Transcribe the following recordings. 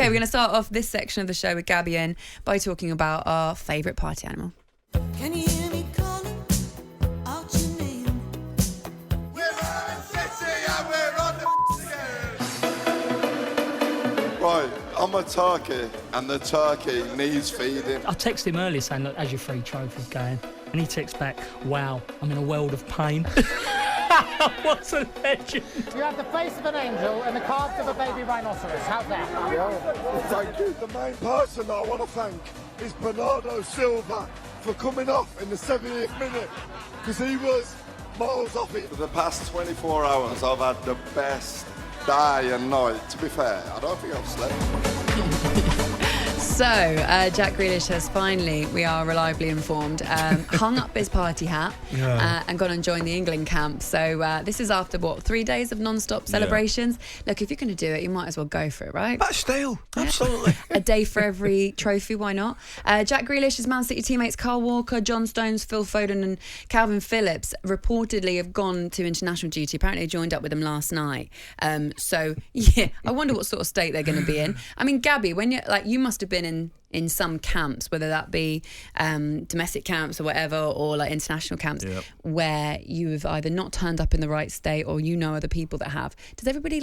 Okay, we're going to start off this section of the show with Gabby in by talking about our favourite party animal. Can you hear me calling out your name? We're Man City and we're on the Right, I'm a turkey and the turkey needs feeding. I texted him earlier saying, look, as your 3 trophies going, and he texts back, wow, I'm in a world of pain. What a legend. You have the face of an angel and the calves of a baby rhinoceros. How's that? Yeah, thank you. The main person that I want to thank is Bernardo Silva for coming off in the 70th minute because he was miles off it. For the past 24 hours, I've had the best day and night. To be fair, I don't think I've slept. So, Jack Grealish has finally, we are reliably informed, hung up his party hat and gone and joined the England camp. So this is after, 3 days of non-stop celebrations? Yeah. Look, if you're going to do it, you might as well go for it, right? That's style, absolutely. A day for every trophy, why not? Jack Grealish's Man City teammates Kyle Walker, John Stones, Phil Foden and Calvin Phillips reportedly have gone to international duty. Apparently joined up with them last night. So, yeah, I wonder what sort of state they're going to be in. I mean, Gabby, when you must have been in some camps, whether that be domestic camps or whatever, or like international camps, where you have either not turned up in the right state or other people that have. Does everybody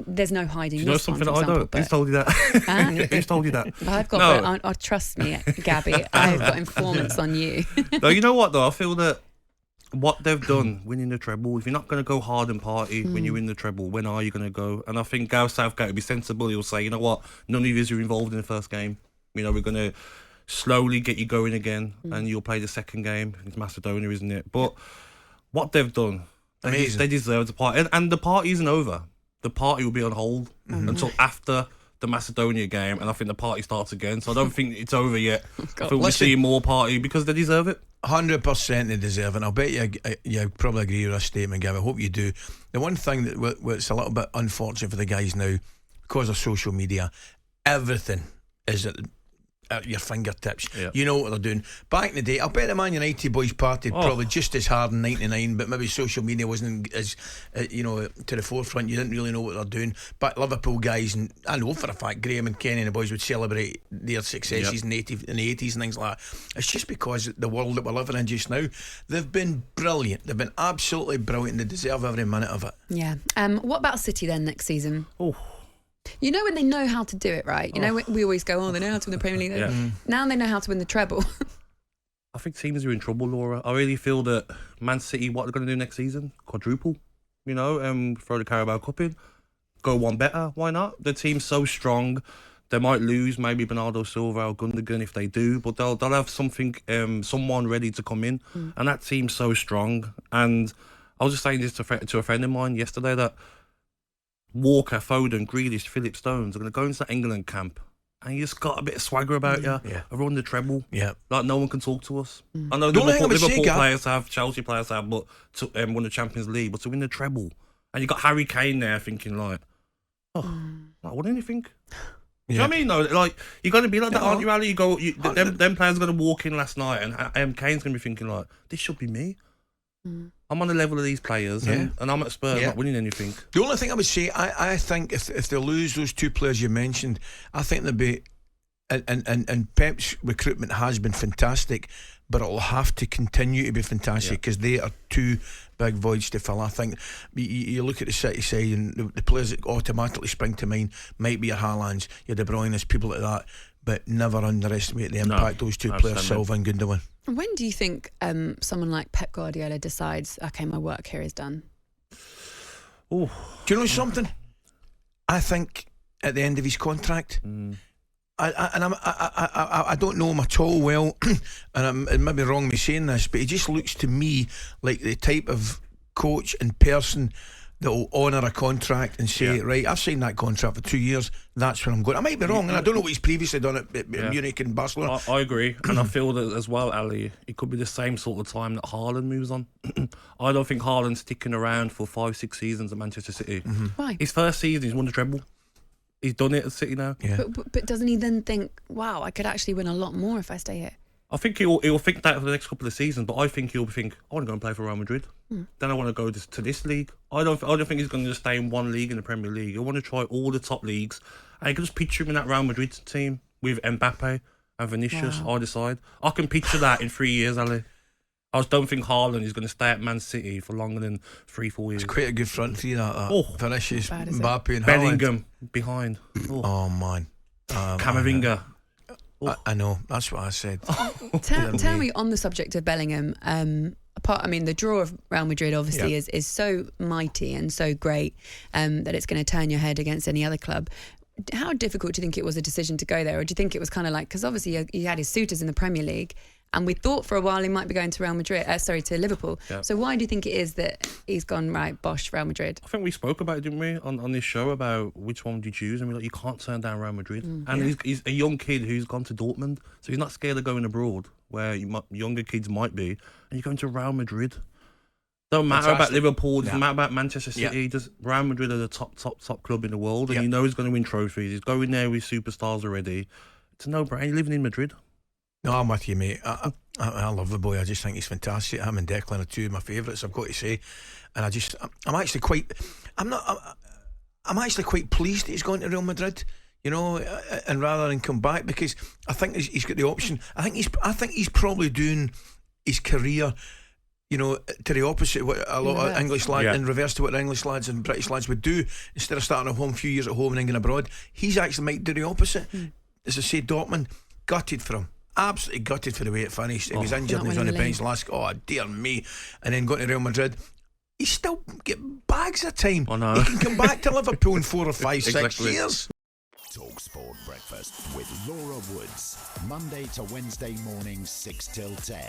there's no hiding. Do you know something that I don't? Who's told you that? Who's told you that? I've got trust me, Gabby. I've got informants on you. No, you know what though? I feel that what they've done, winning the treble, if you're not going to go hard and party when you win the treble, when are you going to go? And I think Gareth Southgate will be sensible. He'll say, you know what, none of you are involved in the first game. You know, we're going to slowly get you going again and you'll play the second game. It's Macedonia, isn't it? But what they've done, they deserve the party. And the party isn't over. The party will be on hold until after the Macedonia game, and I think the party starts again. So I don't think it's over yet. I think we'll see more party because they deserve it. 100% they deserve it. I'll bet you probably agree with that statement, Gavin. I hope you do. The one thing that's a little bit unfortunate for the guys now, because of social media, everything is at your fingertips. Yep. You know what they're doing. Back in the day, I'll bet the Man United boys partied probably just as hard in '99, but maybe social media wasn't as to the forefront. You didn't really know what they're doing. But Liverpool guys, and I know for a fact Graeme and Kenny and the boys would celebrate their successes in the 80s and things like that. It's just because the world that we're living in just now, they've been brilliant. They've been absolutely brilliant. They deserve every minute of it. Yeah. What about City then next season? You know when they know how to do it, right? You know, we always go, they know how to win the Premier League. Yeah. Now they know how to win the treble. I think teams are in trouble, Laura. I really feel that Man City, what they're going to do next season, quadruple, throw the Carabao Cup in, go one better, why not? The team's so strong, they might lose maybe Bernardo Silva or Gundogan if they do, but they'll have someone ready to come in, and that team's so strong. And I was just saying this to a friend of mine yesterday that Walker, Foden, Grealish, Philip Stones are going to go into that England camp and you just got a bit of swagger about you. Yeah. Around the treble. Yeah. Like no one can talk to us. I know Liverpool players have, Chelsea players have, but to win the Champions League, but to win the treble. And you got Harry Kane there thinking like, what do you think? Do you know what I mean? No, like you're going to be like that, aren't you, Ali? Them players are going to walk in last night and Kane's going to be thinking like, this should be me. I'm on the level of these players and I'm at Spurs not winning anything. The only thing I would say, I think if they lose those two players you mentioned, I think they'll be and Pep's recruitment has been fantastic, but it'll have to continue to be fantastic because they are two big voids to fill. I think you look at the City side and the players that automatically spring to mind might be your Haalands, your De Bruyne's, people like that, but never underestimate the impact those two players, Silva and Gundogan. When do you think someone like Pep Guardiola decides, okay, my work here is done? Do you know something? I think at the end of his contract. I don't know him at all well, and it may be wrong me saying this, but he just looks to me like the type of coach and person that will honour a contract and say, right, I've signed that contract for 2 years, that's where I'm going. I might be wrong, and I don't know what he's previously done at Munich and Barcelona. I agree, and I feel that as well, Ali, it could be the same sort of time that Haaland moves on. I don't think Haaland's sticking around for 5-6 seasons at Manchester City. Why? His first season, he's won the treble. He's done it at City now. Yeah. But doesn't he then think, wow, I could actually win a lot more if I stay here? I think he'll think that for the next couple of seasons, but I think he'll think, I want to go and play for Real Madrid. Then I want to go to this league. I don't think he's going to stay in one league in the Premier League. He'll want to try all the top leagues I can just picture him in that Real Madrid team with Mbappe and Vinicius either side. I can picture that in 3 years, Ali. I just don't think Haaland is going to stay at Man City for longer than 3-4 years. It's quite a good front three, that. Vinicius, Bad, is it? Mbappe and Haaland. Bellingham behind. Oh, man. Camavinga. I know, that's what I said. Tell me, on the subject of Bellingham, the draw of Real Madrid obviously is so mighty and so great that it's going to turn your head against any other club. How difficult do you think it was a decision to go there, or do you think it was kind of like, because obviously he had his suitors in the Premier League, and we thought for a while he might be going to to Liverpool. Yeah. So why do you think it is that he's gone, right, bosh, Real Madrid? I think we spoke about it, didn't we, on this show, about which one would you choose, and we're like, you can't turn down Real Madrid. And he's a young kid who's gone to Dortmund, so he's not scared of going abroad, where younger kids might be, and you're going to Real Madrid. Don't matter about Liverpool, doesn't matter about Manchester City. Just Real Madrid are the top club in the world, and you know he's going to win trophies. He's going there with superstars already. It's a no-brainer. Living in Madrid. No, I'm with you, mate. I love the boy. I just think he's fantastic. Him and Declan are two of my favourites, I've got to say. And I'm actually quite pleased that he's gone to Real Madrid. You know, and rather than come back, because I think he's got the option. I think he's probably doing his career, you know, to the opposite of what a lot of English lads, in reverse to what the English lads and British lads would do. Instead of starting a few years at home and then going abroad, he's actually might do the opposite. As I say, Dortmund, gutted for him. Absolutely gutted for the way it finished. He was injured and he was on the bench last. Oh, dear me. And then going to Real Madrid, he still get bags of time. Oh, no. He can come back to Liverpool in 4 or 5, 6 years. talkSPORT Breakfast with Laura Woods, Monday to Wednesday mornings 6 till 10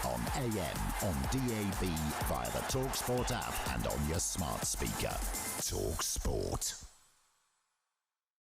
on AM, on DAB, via the talkSPORT app and on your smart speaker. talkSPORT.